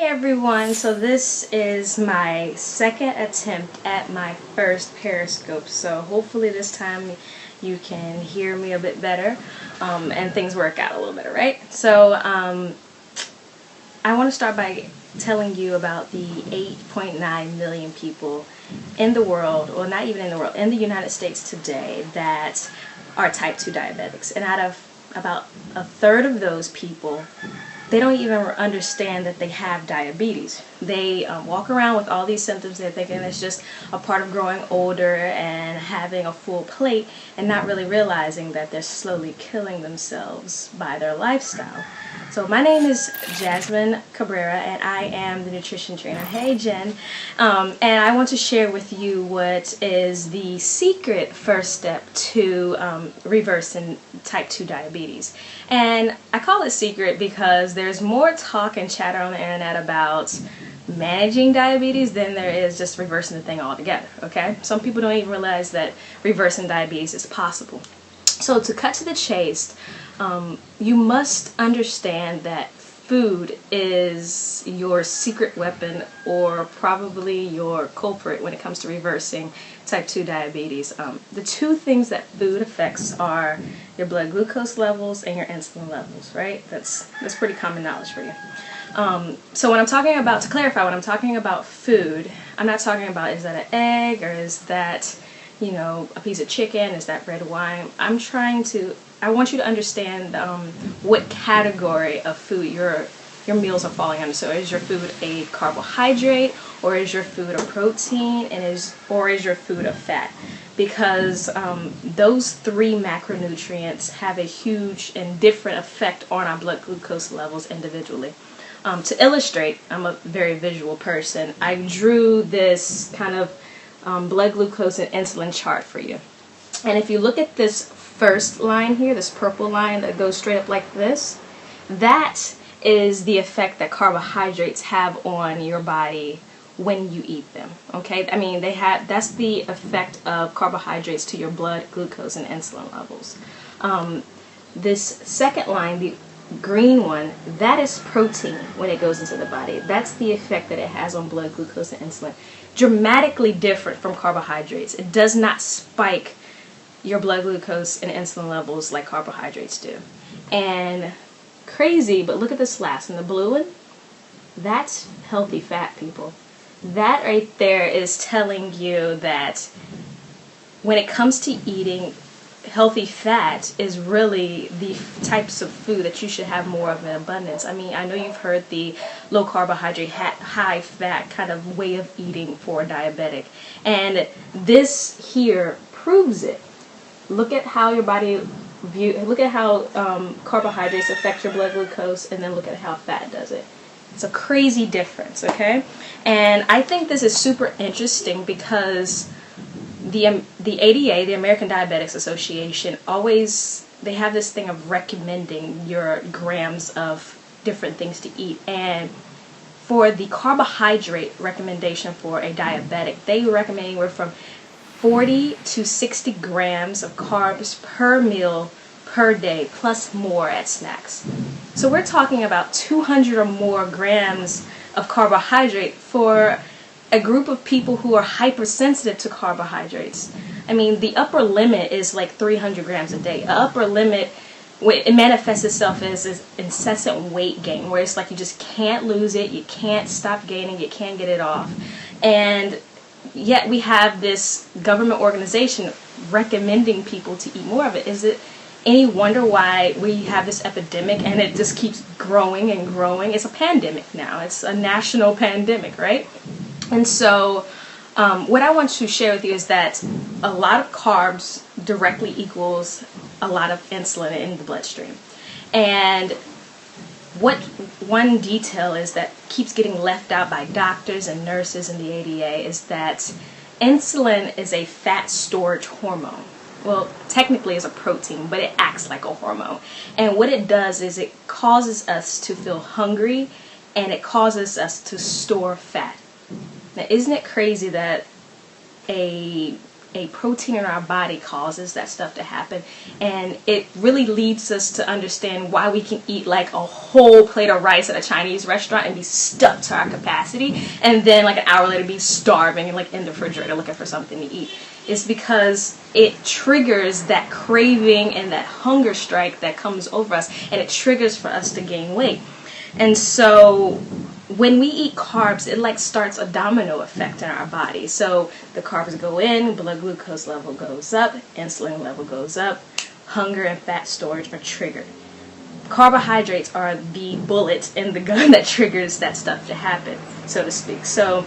Everyone, so this is my second attempt at my first Periscope, so hopefully this time you can hear me a bit better and things work out a little better, right? So I want to start by telling you about the 8.9 million people in the world, or not even in the world, in the United States today that are type 2 diabetics. And out of about a third of those people, they don't even understand that they have diabetes. They walk around with all these symptoms. They're thinking it's just a part of growing older and having a full plate, and not really realizing that they're slowly killing themselves by their lifestyle. So my name is Jasmine Cabrera, and I am the nutrition trainer. Hey, Jen. And I want to share with you what is the secret first step to reversing type 2 diabetes. And I call it secret because there's more talk and chatter on the internet about managing diabetes than there is just reversing the thing altogether, okay? Some people don't even realize that reversing diabetes is possible. So to cut to the chase, you must understand that food is your secret weapon, or probably your culprit when it comes to reversing type 2 diabetes. The two things that food affects are your blood glucose levels and your insulin levels, right? That's pretty common knowledge for you. So when I'm talking about, to clarify, when I'm talking about food, I'm not talking about is that an egg or is that, you know, a piece of chicken, is that red wine. I want you to understand what category of food your meals are falling under. So is your food a carbohydrate, or is your food a protein, or is your food a fat? Because those three macronutrients have a huge and different effect on our blood glucose levels individually. To illustrate, I'm a very visual person. I drew this kind of blood glucose and insulin chart for you. And if you look at this first line here, this purple line that goes straight up like this, that is the effect that carbohydrates have on your body when you eat them. Okay, I mean that's the effect of carbohydrates to your blood glucose and insulin levels. This second line, the green one, that is protein when it goes into the body. That's the effect that it has on blood glucose and insulin. Dramatically different from carbohydrates. It does not spike your blood glucose and insulin levels like carbohydrates do. And crazy, but look at this last one, the blue one. That's healthy fat, people. That right there is telling you that when it comes to eating, healthy fat is really the types of food that you should have more of in abundance. I mean, I know you've heard the low carbohydrate, high fat kind of way of eating for a diabetic, and this here proves it. Look at how your body look at how carbohydrates affect your blood glucose, and then look at how fat does it. It's a crazy difference, okay? And I think this is super interesting because the ADA, the American Diabetics Association, they have this thing of recommending your grams of different things to eat. And for the carbohydrate recommendation for a diabetic, they recommend anywhere from 40 to 60 grams of carbs per meal per day, plus more at snacks. So we're talking about 200 or more grams of carbohydrate for a group of people who are hypersensitive to carbohydrates. I mean, the upper limit is like 300 grams a day. The upper limit, it manifests itself as incessant weight gain, where it's like you just can't lose it, you can't stop gaining, you can't get it off. And yet we have this government organization recommending people to eat more of it. Is it any wonder why we have this epidemic and it just keeps growing and growing? It's a pandemic now. It's a national pandemic, right? And so what I want to share with you is that a lot of carbs directly equals a lot of insulin in the bloodstream. And what one detail is that keeps getting left out by doctors and nurses in the ADA is that insulin is a fat storage hormone. Well, technically it's a protein, but it acts like a hormone. And what it does is it causes us to feel hungry, and it causes us to store fat. Now, isn't it crazy that a a protein in our body causes that stuff to happen, and it really leads us to understand why we can eat like a whole plate of rice at a Chinese restaurant and be stuffed to our capacity, and then like an hour later be starving and like in the refrigerator looking for something to eat. It's because it triggers that craving and that hunger strike that comes over us, and it triggers for us to gain weight. And so when we eat carbs, it like starts a domino effect in our body. So the carbs go in, blood glucose level goes up, insulin level goes up, hunger and fat storage are triggered. Carbohydrates are the bullet in the gun that triggers that stuff to happen, so to speak. So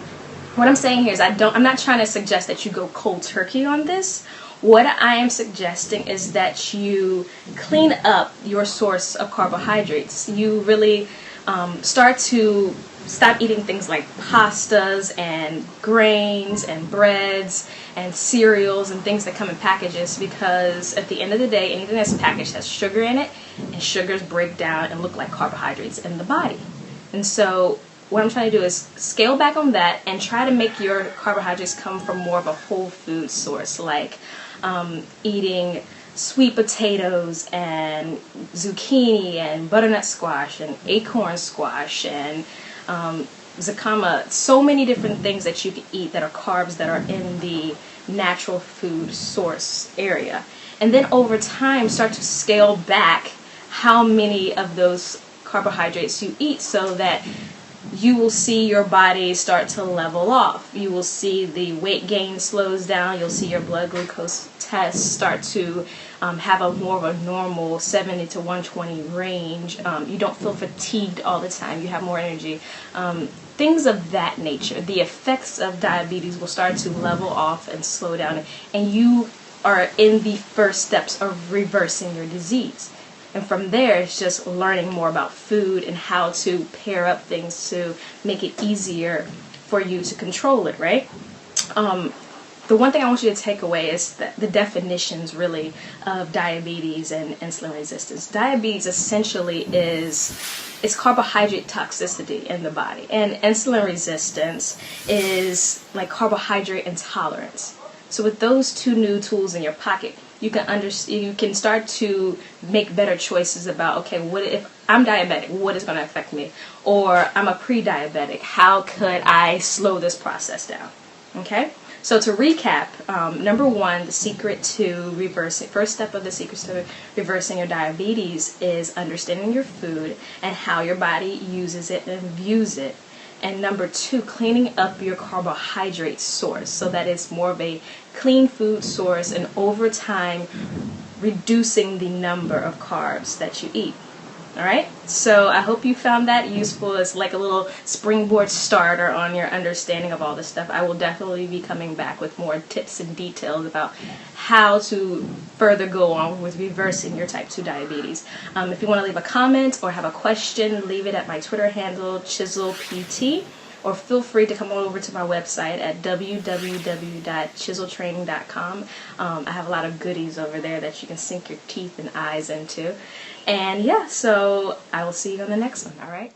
what I'm saying here is I'm not trying to suggest that you go cold turkey on this. What I am suggesting is that you clean up your source of carbohydrates. You really start to stop eating things like pastas and grains and breads and cereals and things that come in packages, because at the end of the day, anything that's packaged has sugar in it, and sugars break down and look like carbohydrates in the body. And so what I'm trying to do is scale back on that and try to make your carbohydrates come from more of a whole food source, like eating sweet potatoes and zucchini and butternut squash and acorn squash and zucchini. So many different things that you can eat that are carbs that are in the natural food source area. And then over time start to scale back how many of those carbohydrates you eat, so that you will see your body start to level off. You will see the weight gain slows down. You'll see your blood glucose tests start to have a more of a normal 70 to 120 range. You don't feel fatigued all the time. You have more energy. Things of that nature. The effects of diabetes will start to level off and slow down, and you are in the first steps of reversing your disease. And from there, it's just learning more about food and how to pair up things to make it easier for you to control it, right? The one thing I want you to take away is that the definitions really of diabetes and insulin resistance. Diabetes essentially is carbohydrate toxicity in the body, and insulin resistance is like carbohydrate intolerance. So with those two new tools in your pocket, you can start to make better choices about, okay, what if I'm diabetic, what is going to affect me? Or I'm a pre-diabetic, how could I slow this process down? Okay? So to recap, number one, the secret to reversing, first step of the secret to reversing your diabetes is understanding your food and how your body uses it and views it. And number two, cleaning up your carbohydrate source so that it's more of a clean food source, and over time reducing the number of carbs that you eat. All right, so I hope you found that useful as like a little springboard starter on your understanding of all this stuff. I will definitely be coming back with more tips and details about how to further go on with reversing your type 2 diabetes. If you want to leave a comment or have a question, leave it at my Twitter handle, ChiselPT, or feel free to come on over to my website at www.chiseltraining.com. I have a lot of goodies over there that you can sink your teeth and eyes into. And yeah, so I will see you on the next one, all right?